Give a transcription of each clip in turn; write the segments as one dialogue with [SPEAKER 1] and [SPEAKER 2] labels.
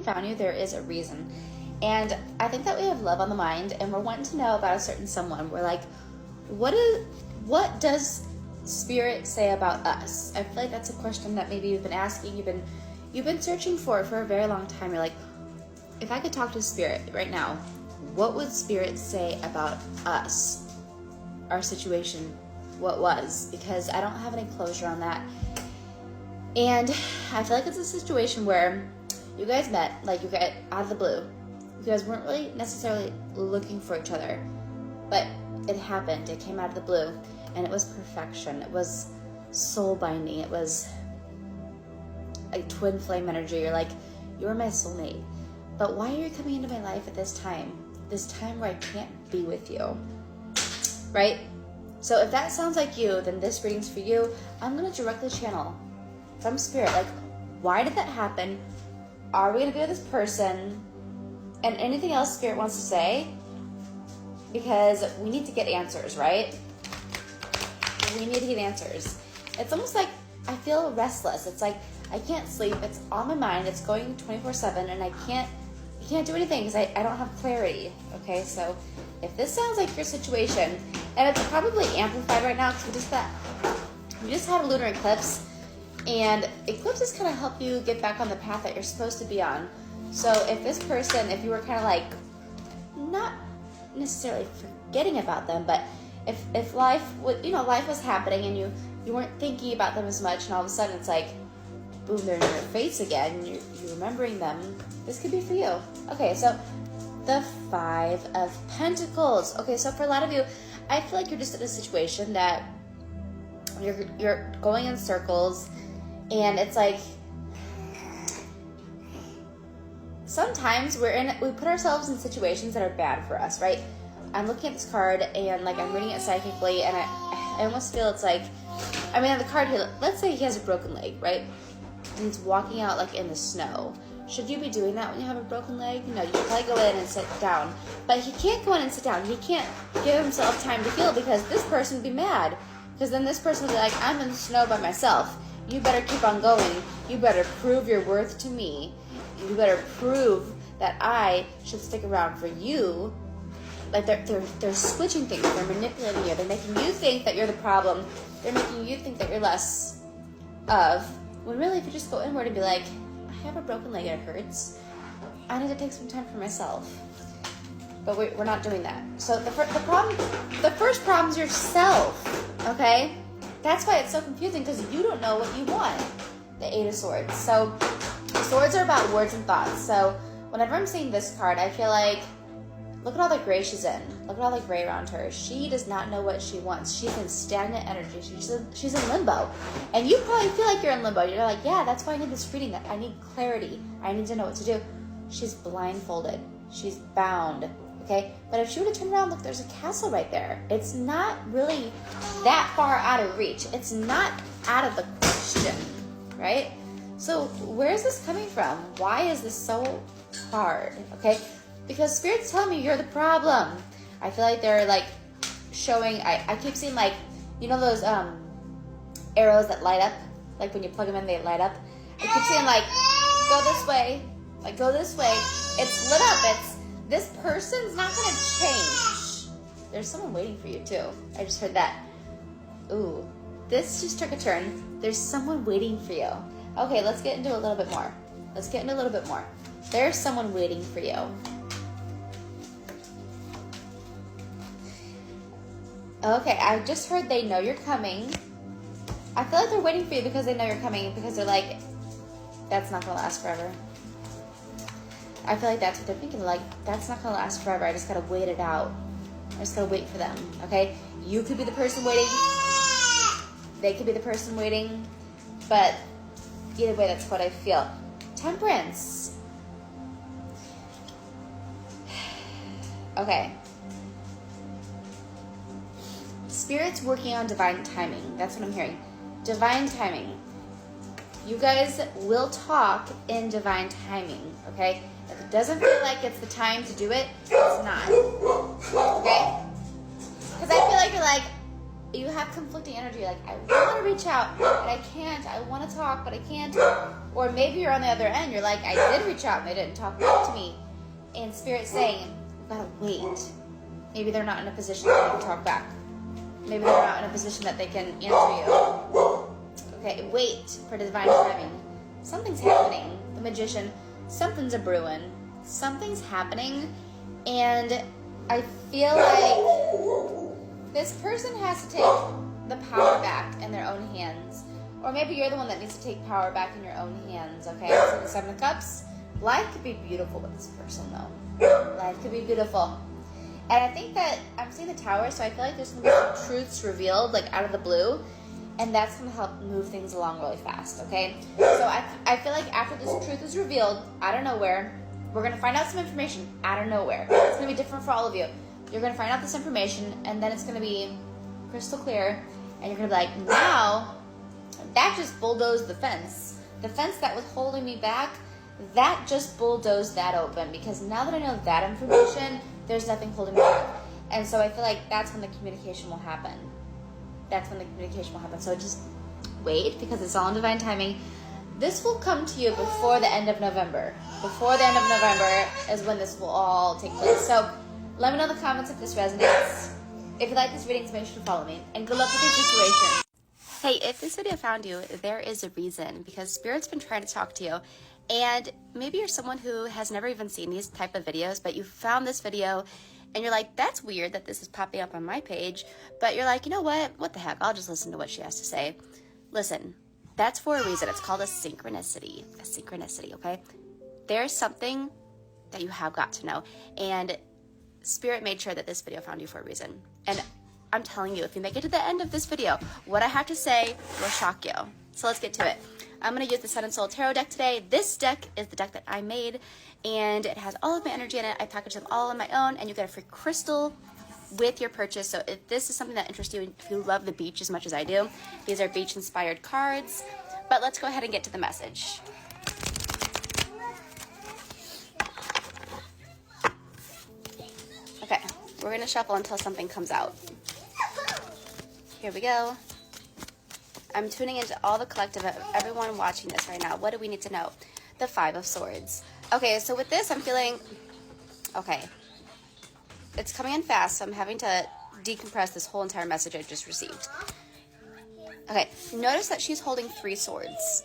[SPEAKER 1] found you, there is a reason. And I think that we have love on the mind, and we're wanting to know about a certain someone. We're like, what does Spirit say about us? I feel like that's a question that maybe you've been asking, you've been searching for a very long time. You're like, if I could talk to Spirit right now, what would Spirit say about us, our situation, what was? Because I don't have any closure on that. And I feel like it's a situation where you guys met, like you got out of the blue. You guys weren't really necessarily looking for each other, but it happened. It came out of the blue, and it was perfection. It was soul binding. It was like twin flame energy. You're like, you're my soulmate. But why are you coming into my life at this time where I can't be with you, right? So if that sounds like you, then this reading's for you. I'm going to directly channel from Spirit, like, why did that happen? Are we going to be with this person? And anything else Spirit wants to say, because we need to get answers, right? We need to get answers. It's almost like I feel restless. It's like I can't sleep. It's on my mind. It's going 24/7, and I can't do anything because I don't have clarity. Okay, so if this sounds like your situation, and it's probably amplified right now because we just had a lunar eclipse, and eclipses kind of help you get back on the path that you're supposed to be on. So if this person, if you were kind of like, not necessarily forgetting about them, but if life was happening and you weren't thinking about them as much, and all of a sudden it's like, boom, they're in your face again, and you're remembering them, this could be for you. Okay, so the 5 of Pentacles. Okay, so for a lot of you, I feel like you're just in a situation that you're going in circles, and it's like, sometimes we put ourselves in situations that are bad for us, right? I'm looking at this card, and like I'm reading it psychically, and I almost feel it's like, I mean, on the card here, let's say he has a broken leg, right? And he's walking out like in the snow. Should you be doing that when you have a broken leg? No, you can probably go in and sit down. But he can't go in and sit down. He can't give himself time to heal, because this person would be mad. Because then this person would be like, I'm in the snow by myself. You better keep on going. You better prove your worth to me. You better prove that I should stick around for you. Like they're switching things. They're manipulating you. They're making you think that you're the problem. They're making you think that you're less of. When really, if you just go inward and be like, I have a broken leg and it hurts. I need to take some time for myself. But we're not doing that. So the first problem is yourself. Okay, that's why it's so confusing, because you don't know what you want. The 8 of Swords. So swords are about words and thoughts. So whenever I'm seeing this card, I feel like, look at all the gray she's in. Look at all the gray around her. She does not know what she wants. She's in stagnant energy. She's in limbo. And you probably feel like you're in limbo. You're like, yeah, that's why I need this reading. I need clarity. I need to know what to do. She's blindfolded. She's bound. Okay? But if she were to turn around, look, there's a castle right there. It's not really that far out of reach. It's not out of the question. Right? So where is this coming from? Why is this so hard? Okay? Because Spirit's telling me you're the problem. I feel like they're like showing, I keep seeing like, you know those arrows that light up? Like when you plug them in, they light up. I keep seeing like, go this way. Like, go this way. It's lit up. This person's not going to change. There's someone waiting for you too. I just heard that. Ooh, this just took a turn. There's someone waiting for you. Okay, let's get into a little bit more. There's someone waiting for you. Okay, I just heard they know you're coming. I feel like they're waiting for you because they know you're coming, because they're like, that's not going to last forever. I feel like that's what they're thinking. Like, that's not going to last forever. I just got to wait it out. I just got to wait for them, okay? You could be the person waiting. They could be the person waiting. But either way, that's what I feel. Temperance. Okay. Spirit's working on divine timing. That's what I'm hearing. Divine timing. You guys will talk in divine timing, okay? If it doesn't feel like it's the time to do it, it's not. Okay? Because I feel like you have conflicting energy. Like, I want to reach out, but I can't. I want to talk, but I can't. Or maybe you're on the other end. You're like, I did reach out, and they didn't talk back to me. And Spirit's saying, you gotta wait. Maybe they're not in a position that they can talk back. Maybe they're not in a position that they can answer you. Okay, wait for divine timing. Something's happening. The Magician, something's a brewing. Something's happening, and I feel like this person has to take the power back in their own hands. Or maybe you're the one that needs to take power back in your own hands, okay? So the Seven of Cups, life could be beautiful with this person, though. Life could be beautiful. And I think that I'm seeing the Tower, so I feel like there's going to be some truths revealed, like out of the blue, and that's going to help move things along really fast, okay? So I feel like after this truth is revealed, out of nowhere, we're going to find out some information out of nowhere. It's going to be different for all of you. You're going to find out this information, and then it's going to be crystal clear, and you're going to be like, now, that just bulldozed the fence. The fence that was holding me back, that just bulldozed that open, because now that I know that information, there's nothing holding me back. And so I feel like that's when the communication will happen. That's when the communication will happen. So just wait, because it's all in divine timing. This will come to you before the end of November. Before the end of November is when this will all take place. So let me know in the comments if this resonates. If you like these readings, make sure to follow me. And good luck with your situation. Hey, if this video found you, there is a reason, because Spirit's been trying to talk to you. And maybe you're someone who has never even seen these type of videos, but you found this video and you're like, that's weird that this is popping up on my page. But you're like, you know what the heck, I'll just listen to what she has to say. Listen, that's for a reason. It's called a synchronicity. A synchronicity, okay? There's something that you have got to know. And Spirit made sure that this video found you for a reason. And I'm telling you, if you make it to the end of this video, what I have to say will shock you. So let's get to it. I'm going to use the Sun and Soul Tarot deck today. This deck is the deck that I made, and it has all of my energy in it. I packaged them all on my own, and you get a free crystal with your purchase. So if this is something that interests you, if you love the beach as much as I do, these are beach-inspired cards. But let's go ahead and get to the message. Okay, we're going to shuffle until something comes out. Here we go. I'm tuning into all the collective of everyone watching this right now. What do we need to know? The Five of Swords. Okay, so with this, I'm feeling, okay, it's coming in fast, so I'm having to decompress this whole entire message I just received. Okay, notice that she's holding 3 swords.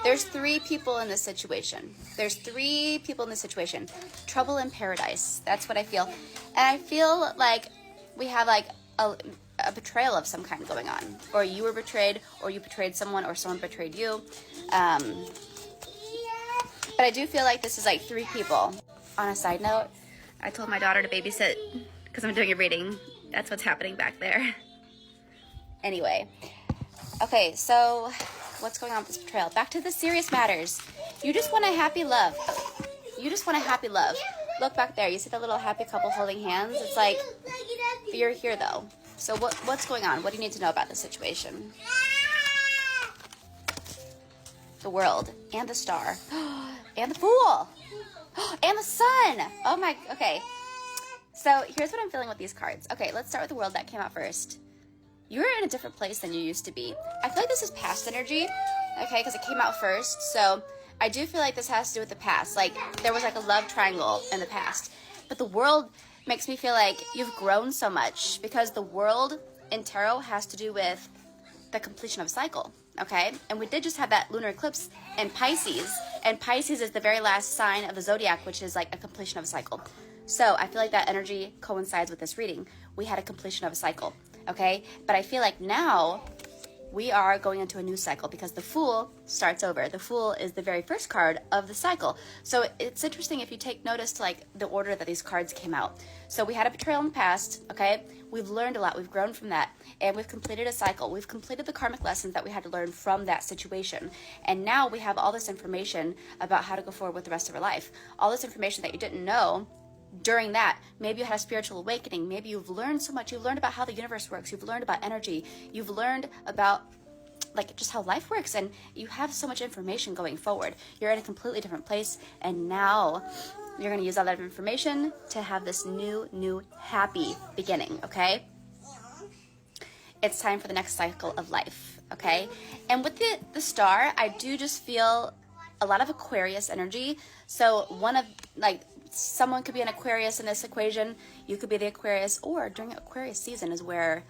[SPEAKER 1] There's 3 people in this situation. There's 3 people in this situation. Trouble in paradise. That's what I feel. And I feel like we have like a betrayal of some kind going on, or you were betrayed, or you betrayed someone, or someone betrayed you. But I do feel like this is like 3 people. On a side note, I told my daughter to babysit because I'm doing a reading. That's what's happening back there. Anyway, okay, so what's going on with this betrayal? Back to the serious matters. You just want a happy love. You just want a happy love. Look back there. You see the little happy couple holding hands? It's like, you're here though. So what's going on? What do you need to know about the situation? The World, and the Star, and the Fool, and the Sun. Oh my, okay. So here's what I'm feeling with these cards. Okay, let's start with the World. That came out first. You're in a different place than you used to be. I feel like this is past energy, okay, because it came out first. So I do feel like this has to do with the past. Like, there was like a love triangle in the past. But the World makes me feel like you've grown so much, because the World in tarot has to do with the completion of a cycle, okay? And we did just have that lunar eclipse in Pisces, and Pisces is the very last sign of the zodiac, which is like a completion of a cycle. So I feel like that energy coincides with this reading. We had a completion of a cycle, okay? But I feel like now we are going into a new cycle, because the Fool starts over. The Fool is the very first card of the cycle. So it's interesting if you take notice to like the order that these cards came out. So we had a betrayal in the past, okay? We've learned a lot. We've grown from that. And we've completed a cycle. We've completed the karmic lessons that we had to learn from that situation. And now we have all this information about how to go forward with the rest of our life. All this information that you didn't know during that. Maybe you had a spiritual awakening. Maybe you've learned so much. You've learned about how the universe works. You've learned about energy. You've learned about like just how life works, and you have so much information going forward. You're in a completely different place, and now you're going to use all that information to have this new happy beginning, okay? it's time for the next cycle of life, okay? And with the star, I do just feel a lot of Aquarius energy. So someone could be an Aquarius in this equation. You could be the Aquarius, or during Aquarius season is where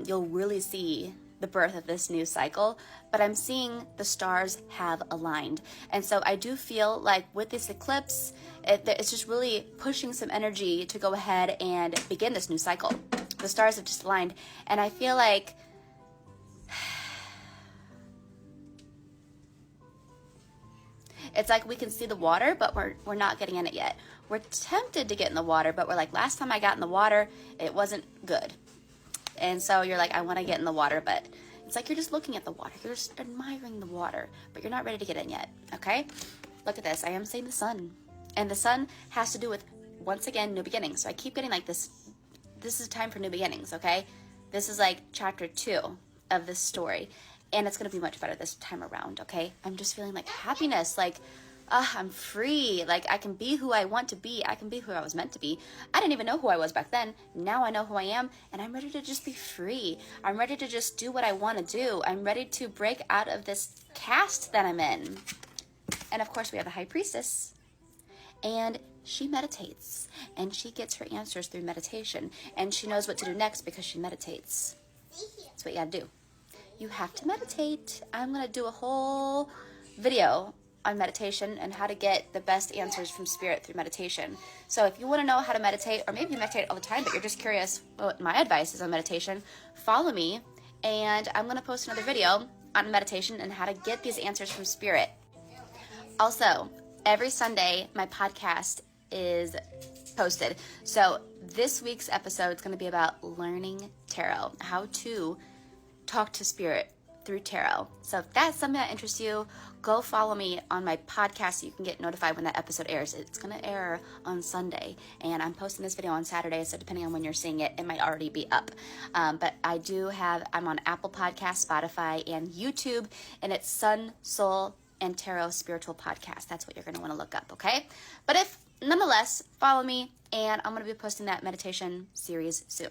[SPEAKER 1] you'll really see the birth of this new cycle. But I'm seeing the stars have aligned. And so I do feel like with this eclipse, it's just really pushing some energy to go ahead and begin this new cycle. The stars have just aligned. And I feel like it's like we can see the water, but we're not getting in it yet. We're tempted to get in the water, but we're like, last time I got in the water, it wasn't good. And so you're like, I want to get in the water, but it's like you're just looking at the water. You're just admiring the water, but you're not ready to get in yet, okay? Look at this. I am saying the sun. And the sun has to do with, once again, new beginnings. So I keep getting like this is time for new beginnings, okay? This is like chapter 2 of this story. And it's going to be much better this time around, okay? I'm just feeling like happiness, like, I'm free. Like, I can be who I want to be. I can be who I was meant to be. I didn't even know who I was back then. Now I know who I am, and I'm ready to just be free. I'm ready to just do what I want to do. I'm ready to break out of this caste that I'm in. And of course, we have the High Priestess. And she meditates. And she gets her answers through meditation. And she knows what to do next because she meditates. That's what you gotta do. You have to meditate. I'm going to do a whole video on meditation and how to get the best answers from spirit through meditation. So if you want to know how to meditate, or maybe you meditate all the time, but you're just curious what my advice is on meditation, follow me, and I'm going to post another video on meditation and how to get these answers from spirit. Also, every Sunday, my podcast is posted. So this week's episode is going to be about learning tarot, how to talk to spirit through tarot. So if that's something that interests you, go follow me on my podcast so you can get notified when that episode airs. It's going to air on Sunday, and I'm posting this video on Saturday, so depending on when you're seeing it, it might already be up. But I'm on Apple Podcasts, Spotify, and YouTube, and it's Sun, Soul, and Tarot Spiritual Podcast. That's what you're going to want to look up, okay? But nonetheless, follow me, and I'm going to be posting that meditation series soon.